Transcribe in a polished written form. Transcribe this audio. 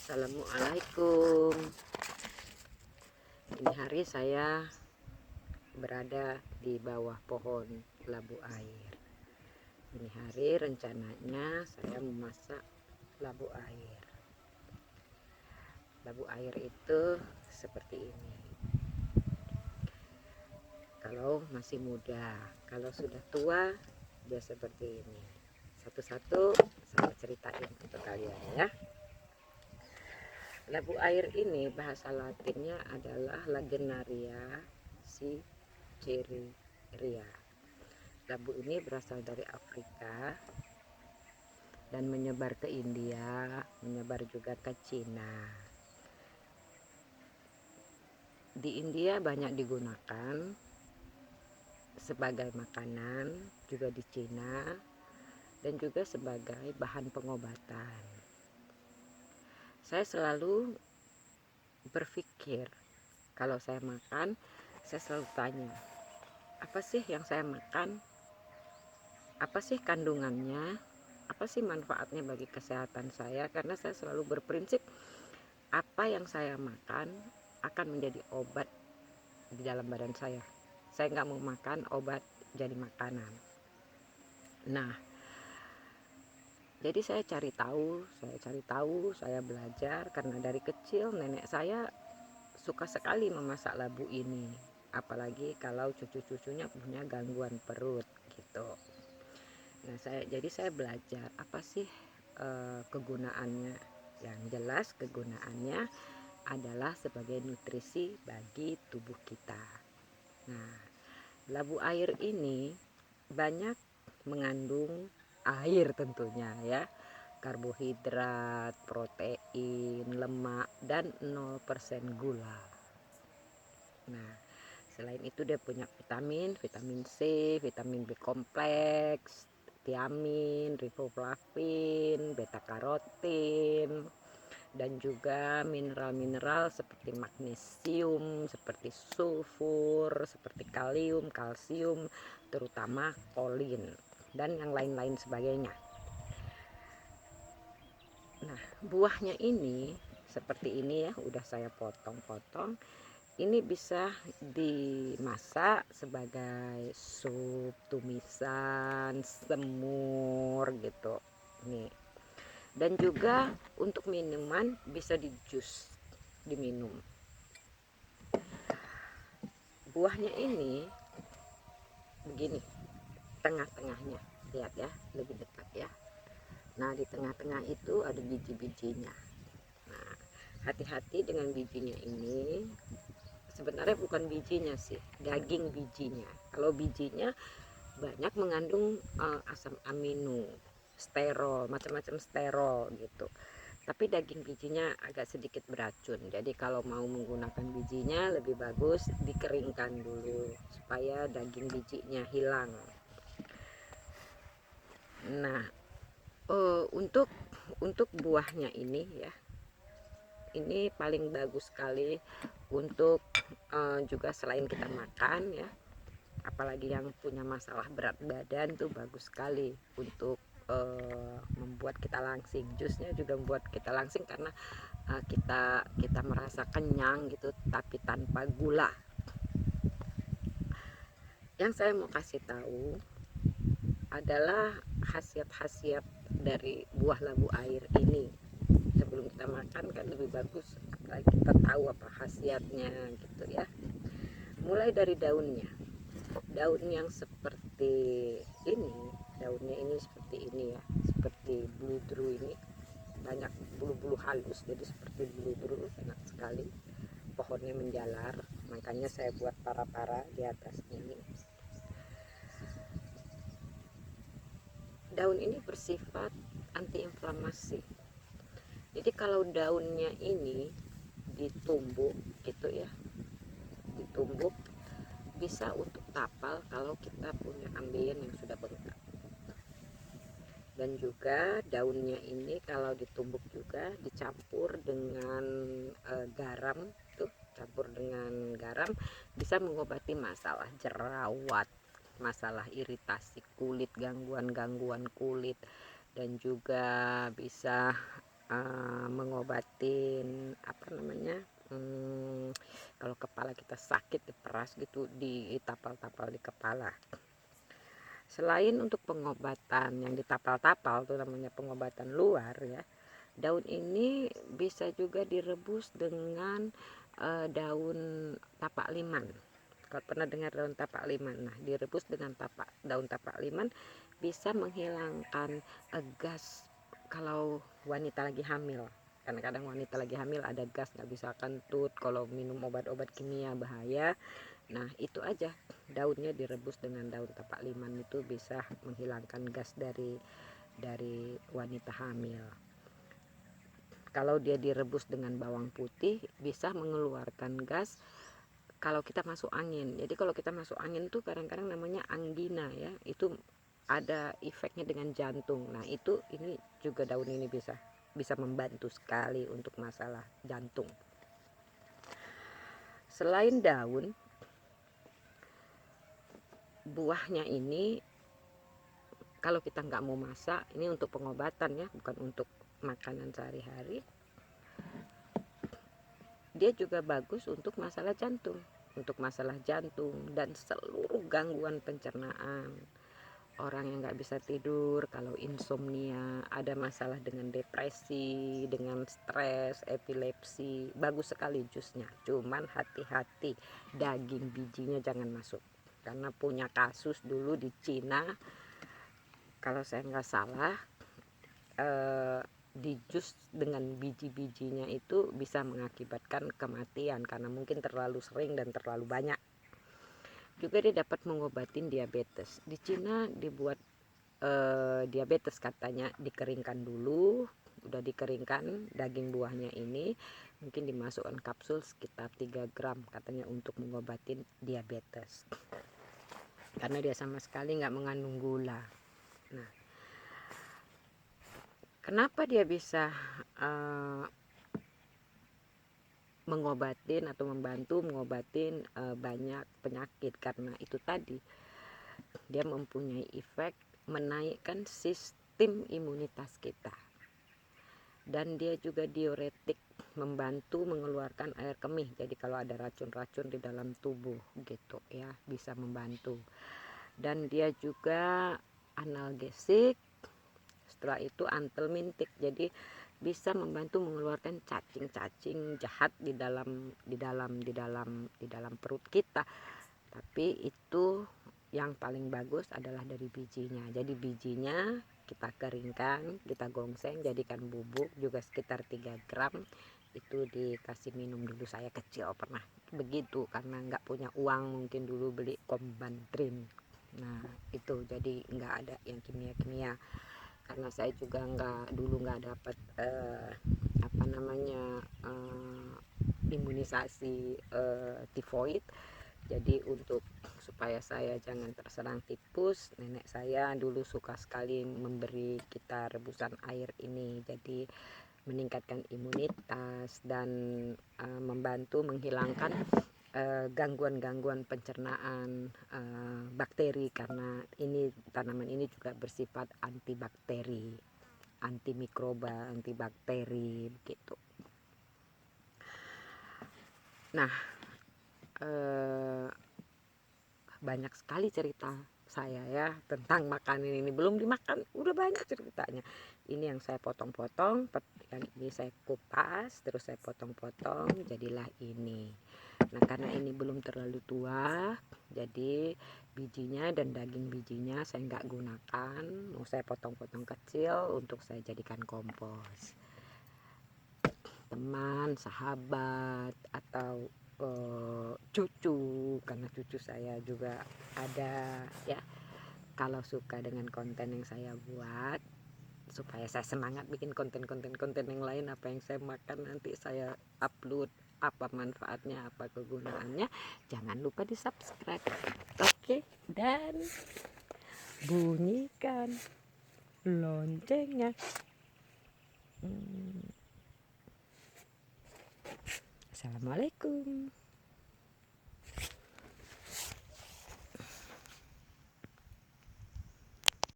Assalamualaikum. Ini hari saya berada di bawah pohon labu air. Ini hari rencananya saya memasak labu air. Labu air itu seperti ini. Kalau masih muda, kalau sudah tua dia seperti ini. Satu-satu saya ceritain untuk kalian ya. Labu air ini bahasa latinnya adalah Lagenaria siceraria. Labu ini berasal dari Afrika dan menyebar ke India, menyebar juga ke Cina. Di India banyak digunakan sebagai makanan, juga di Cina, dan juga sebagai bahan pengobatan. Saya selalu berpikir kalau saya makan, saya selalu tanya, apa sih yang saya makan? Apa sih kandungannya? Apa sih manfaatnya bagi kesehatan saya? Karena saya selalu berprinsip apa yang saya makan akan menjadi obat di dalam badan saya. Saya nggak mau makan obat jadi makanan. Nah, jadi saya cari tahu, saya belajar karena dari kecil nenek saya suka sekali memasak labu ini, apalagi kalau cucu-cucunya punya gangguan perut gitu. Nah, saya belajar apa sih kegunaannya. Yang jelas kegunaannya adalah sebagai nutrisi bagi tubuh kita. Nah, labu air ini banyak mengandung air tentunya ya, karbohidrat, protein, lemak, dan 0% gula. Nah, selain itu dia punya vitamin C, vitamin B kompleks, tiamin, riboflavin, beta karotin, dan juga mineral-mineral seperti magnesium, seperti sulfur, seperti kalium, kalsium, terutama kolin, dan yang lain-lain sebagainya. Nah, buahnya ini seperti ini ya, udah saya potong-potong. Ini bisa dimasak sebagai sup, tumisan, semur gitu. Nih. Dan juga untuk minuman bisa di jus, diminum. Buahnya ini begini, tengah-tengahnya. Lihat ya, lebih dekat ya. Nah, di tengah-tengah itu ada biji-bijinya. Nah, hati-hati dengan bijinya ini. Sebenarnya bukan bijinya sih, daging bijinya. Kalau bijinya banyak mengandung asam amino, sterol, macam-macam sterol gitu. Tapi daging bijinya agak sedikit beracun. Jadi kalau mau menggunakan bijinya lebih bagus dikeringkan dulu supaya daging bijinya hilang. Nah, untuk buahnya ini ya, ini paling bagus sekali untuk juga selain kita makan ya, apalagi yang punya masalah berat badan tuh bagus sekali untuk membuat kita langsing. Jusnya juga membuat kita langsing karena kita merasa kenyang gitu tapi tanpa gula. Yang saya mau kasih tahu adalah khasiat-khasiat dari buah labu air ini. Sebelum kita makan kan lebih bagus kita tahu apa khasiatnya gitu ya. Mulai dari daunnya, daun yang seperti ini, daunnya ini seperti ini ya, seperti bluedru ini, banyak bulu-bulu halus jadi seperti bluedru, enak sekali. Pohonnya menjalar, makanya saya buat para-para di atasnya ini. Daun ini bersifat antiinflamasi. Jadi kalau daunnya ini ditumbuk gitu ya, ditumbuk bisa untuk tapal kalau kita punya ambeien yang sudah bengkak. Dan juga daunnya ini kalau ditumbuk juga dicampur dengan garam tuh, campur dengan garam bisa mengobati masalah jerawat, masalah iritasi kulit, gangguan-gangguan kulit, dan juga bisa mengobatin apa namanya, kalau kepala kita sakit diperas gitu, ditapal-tapal di kepala. Selain untuk pengobatan yang ditapal-tapal, itu namanya pengobatan luar ya, daun ini bisa juga direbus dengan daun tapak liman. Kalau pernah dengar daun tapak liman, nah direbus dengan daun tapak liman bisa menghilangkan gas kalau wanita lagi hamil. Karena kadang wanita lagi hamil ada gas, nggak bisa kentut, kalau minum obat-obat kimia bahaya. Nah itu aja, daunnya direbus dengan daun tapak liman itu bisa menghilangkan gas dari wanita hamil. Kalau dia direbus dengan bawang putih bisa mengeluarkan gas kalau kita masuk angin. Jadi kalau kita masuk angin tuh kadang-kadang namanya anggina ya, itu ada efeknya dengan jantung. Nah itu, ini juga daun ini bisa membantu sekali untuk masalah jantung. Selain daun, buahnya ini kalau kita nggak mau masak, ini untuk pengobatan ya, bukan untuk makanan sehari-hari. Dia juga bagus untuk masalah jantung, dan seluruh gangguan pencernaan. Orang yang nggak bisa tidur, kalau insomnia, ada masalah dengan depresi, dengan stres, epilepsi, bagus sekali jusnya. Cuman hati-hati, daging bijinya jangan masuk. Karena punya kasus dulu di Cina, kalau saya nggak salah, di jus dengan biji-bijinya itu bisa mengakibatkan kematian karena mungkin terlalu sering dan terlalu banyak. Juga dia dapat mengobatin diabetes. Di Cina dibuat diabetes katanya dikeringkan dulu, udah dikeringkan daging buahnya ini, mungkin dimasukkan kapsul sekitar 3 gram katanya untuk mengobatin diabetes karena dia sama sekali nggak mengandung gula. Nah, kenapa dia bisa mengobatin atau membantu mengobatin banyak penyakit? Karena itu tadi, dia mempunyai efek menaikkan sistem imunitas kita, dan dia juga diuretik, membantu mengeluarkan air kemih. Jadi kalau ada racun-racun di dalam tubuh gitu ya, bisa membantu. Dan dia juga analgesik, setelah itu antelmintik, jadi bisa membantu mengeluarkan cacing-cacing jahat di dalam perut kita. Tapi itu yang paling bagus adalah dari bijinya. Jadi bijinya kita keringkan, kita gongseng, jadikan bubuk juga sekitar 3 gram. Itu dikasih minum dulu, saya kecil pernah begitu karena nggak punya uang mungkin dulu beli Kombantrin. Nah itu jadi nggak ada yang kimia-kimia, karena saya juga dulu nggak dapat apa namanya imunisasi tifoid. Jadi untuk supaya saya jangan terserang tipes, nenek saya dulu suka sekali memberi kita rebusan air ini, jadi meningkatkan imunitas dan membantu menghilangkan gangguan-gangguan pencernaan bakteri, karena ini tanaman ini juga bersifat antibakteri, antimikroba, antibakteri begitu. Nah, banyak sekali cerita saya ya tentang makanan ini, belum dimakan udah banyak ceritanya. Ini yang saya potong-potong, yang ini saya kupas, terus saya potong-potong, jadilah ini. Nah karena ini belum terlalu tua, jadi bijinya dan daging bijinya saya nggak gunakan, mau saya potong-potong kecil untuk saya jadikan kompos. Teman, sahabat, atau cucu, karena cucu saya juga ada ya, kalau suka dengan konten yang saya buat, supaya saya semangat bikin konten yang lain, apa yang saya makan nanti saya upload, apa manfaatnya, apa kegunaannya, jangan lupa di subscribe, oke? Dan bunyikan loncengnya. Assalamualaikum.